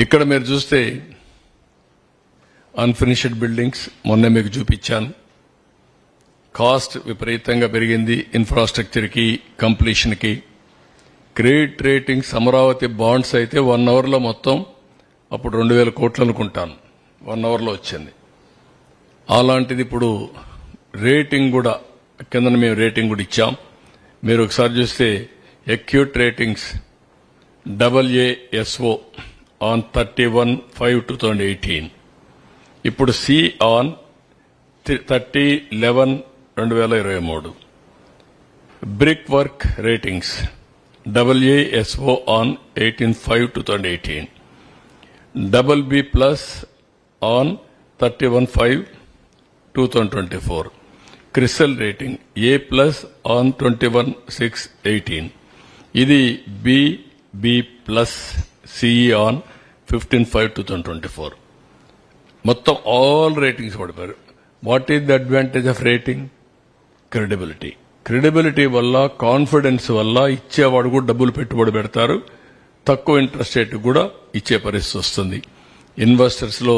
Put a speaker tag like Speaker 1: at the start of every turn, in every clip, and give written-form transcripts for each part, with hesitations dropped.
Speaker 1: ఇక్కడ మీరు చూస్తే అన్ఫినిష్డ్ బిల్డింగ్స్ మొన్న మీకు చూపించాను. కాస్ట్ విపరీతంగా పెరిగింది. ఇన్ఫ్రాస్ట్రక్చర్ కి, కంప్లీషన్ కి. క్రెడిట్ రేటింగ్స్ అమరావతి బాండ్స్ అయితే 1 అవర్లో మొత్తం అప్పుడు 2000 కోట్లు అనుకుంటాను 1 అవర్లో వచ్చింది. అలాంటిది ఇప్పుడు రేటింగ్ కూడా కింద మేము రేటింగ్ కూడా ఇచ్చాం. మీరు ఒకసారి చూస్తే అక్యూట్ రేటింగ్స్ AASO on 31/5/2018. ఇప్పుడు C on 30/11/2023. Brickwork Ratings AASO on 18/5/2018. BB+ on 31/5/2024. CRISIL rating A+ on 21/6/18. ఇది BB+ CE on 15/5/2024. మొత్తం ఆల్ రేటింగ్స్ పడిపోయారు. What is the advantage of rating? Credibility. Credibility వల్ల, కాన్ఫిడెన్స్ వల్ల ఇచ్చేవాడు కూడా డబ్బులు పెట్టుబడి పెడతారు. తక్కువ ఇంట్రెస్ట్ రేట్ కూడా ఇచ్చే పరిస్థితి వస్తుంది. ఇన్వెస్టర్స్ లో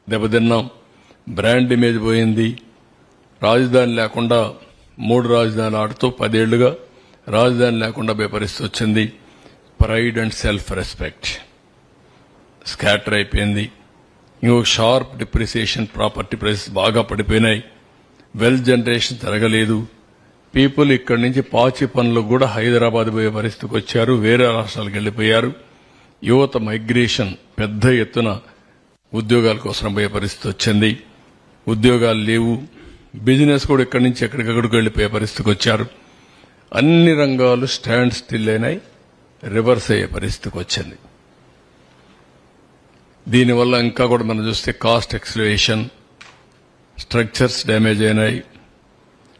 Speaker 1: దెబ్బతిన్నాం. బ్రాండ్ ఇమేజ్ పోయింది. రాజధాని లేకుండా 3 రాజధానులు ఆడుతూ 10 ఏళ్లుగా రాజధాని లేకుండా పోయే పరిస్థితి వచ్చింది. Pride and self respect scatter అయిపోయింది. ఇంకొక షార్ప్ డిప్రిసియేషన్, ప్రాపర్టీ ప్రైసెస్ బాగా పడిపోయినాయి. వెల్త్ జనరేషన్ జరగలేదు. పీపుల్ ఇక్కడి నుంచి పాచి పనులకు కూడా హైదరాబాద్ పోయే పరిస్థితికి వచ్చారు. వేరే రాష్ట్రాలకు వెళ్లిపోయారు. యువత మైగ్రేషన్ పెద్ద ఎత్తున ఉద్యోగాల కోసం పోయే పరిస్థితి వచ్చింది. ఉద్యోగాలు లేవు. బిజినెస్ కూడా ఇక్కడి నుంచి ఎక్కడికక్కడికి వెళ్లిపోయే పరిస్థితికి వచ్చారు. అన్ని రంగాలు స్టాండ్ స్టిల్ అయినాయి. రివర్స్ అయ్యే పరిస్థితికి వచ్చింది. దీనివల్ల ఇంకా కూడా మనం చూస్తే కాస్ట్ ఎక్స్లవేషన్, స్ట్రక్చర్స్ డ్యామేజ్ అయినాయి.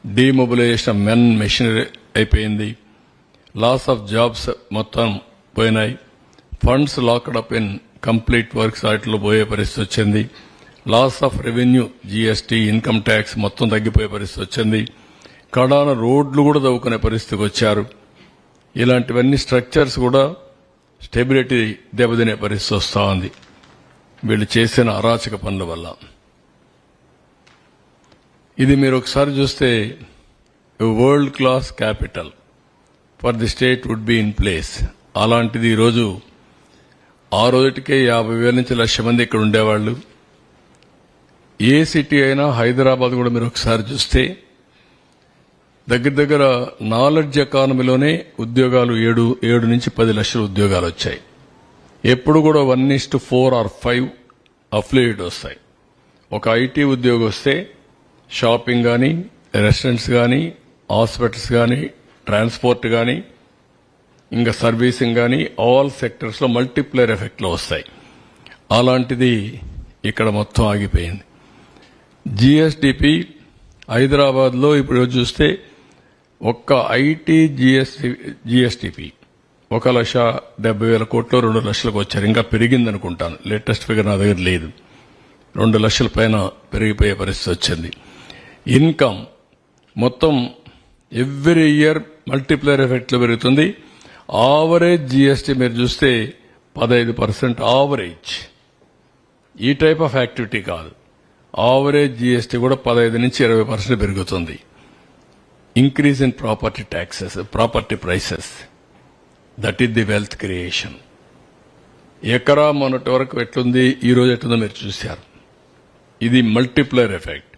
Speaker 1: డీమొబిలైజేషన్ ఆఫ్ మెన్ మెషినరీ అయిపోయింది. లాస్ ఆఫ్ జాబ్స్ మొత్తం పోయినాయి. Funds locked up in complete works వాటిలో పోయే పరిస్థితి వచ్చింది. Loss of revenue, GST, income tax మొత్తం తగ్గిపోయే పరిస్థితి వచ్చింది. కడాన రోడ్లు కూడా తవ్వుకునే పరిస్థితికి వచ్చారు. ఇలాంటివన్నీ స్ట్రక్చర్స్ కూడా స్టెబిలిటీ దెబ్బతినే పరిస్థితి వస్తూ ఉంది వీళ్ళు చేసిన అరాచక పనుల వల్ల. ఇది మీరు ఒకసారి చూస్తే world class capital for the state would be in place. అలాంటిది ఈరోజు ఆ రోజుటికే 50,000 నుంచి 1,00,000 మంది ఇక్కడ ఉండేవాళ్లు. ఏ సిటీ అయినా, హైదరాబాద్ కూడా మీరు ఒకసారి చూస్తే దగ్గర నాలెడ్జ్ ఎకానమీలోనే ఉద్యోగాలు 7 నుంచి 10 లక్షల ఉద్యోగాలు వచ్చాయి. ఎప్పుడు కూడా 1:4 or 5 అఫ్లియేట్ వస్తాయి. ఒక ఐటీ ఉద్యోగం వస్తే షాపింగ్ కానీ, రెస్టారెంట్స్ కానీ, హాస్పిటల్స్ కానీ, ట్రాన్స్పోర్ట్ కానీ, ఇంకా సర్వీసింగ్ కానీ, ఆల్ సెక్టర్స్ లో మల్టిప్లైర్ ఎఫెక్ట్ లో వస్తాయి. అలాంటిది ఇక్కడ మొత్తం ఆగిపోయింది. GSDP హైదరాబాద్ లో ఇప్పుడు చూస్తే ఒక్క ఐటీ GSDP 1,70,000 కోట్లు 2 లక్షలకు వచ్చారు. ఇంకా పెరిగిందనుకుంటాను. లేటెస్ట్ ఫిగర్ నా దగ్గర లేదు. 2 లక్షల పైన పెరిగిపోయే పరిస్థితి వచ్చింది. ఇన్కమ్ మొత్తం ఎవ్రీ ఇయర్ మల్టిప్లైర్ ఎఫెక్ట్ లో పెరుగుతుంది. ఆవరేజ్ GST మీరు చూస్తే 15% ఆవరేజ్. ఈ టైప్ ఆఫ్ యాక్టివిటీ కాదు. ఆవరేజ్ GST కూడా 15 నుంచి 20% పెరుగుతుంది. Increase in property taxes, property prices, that is the wealth creation. ఎకరా మొన్నటి వరకు ఎట్లుంది, ఈ రోజు ఎట్లుందో మీరు చూశారు. ఇది మల్టిప్లైర్ ఎఫెక్ట్.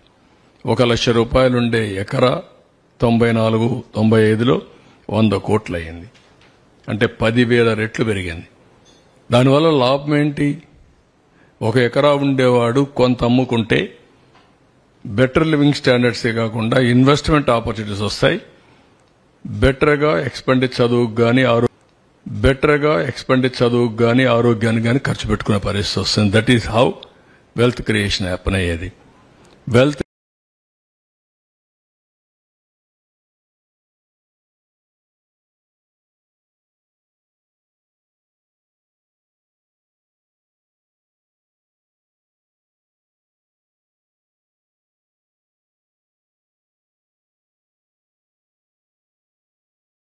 Speaker 1: 1,00,000 రూపాయలుండే ఎకరా 94-95లో 100 కోట్లు అయింది. అంటే 10,000 రెట్లు పెరిగింది. దానివల్ల లాభం ఏంటి? 1 ఎకరా ఉండేవాడు కొంత అమ్ముకుంటే బెటర్ లివింగ్ స్టాండర్డ్సే కాకుండా ఇన్వెస్ట్మెంట్ ఆపర్చునిటీస్ వస్తాయి. బెటర్గా ఎక్స్పెండిచర్ చదువుకు గానీ ఆరోగ్యానికి గానీ ఖర్చు పెట్టుకునే పరిస్థితి వస్తుంది. That is how wealth creation happen అయ్యేది. వెల్త్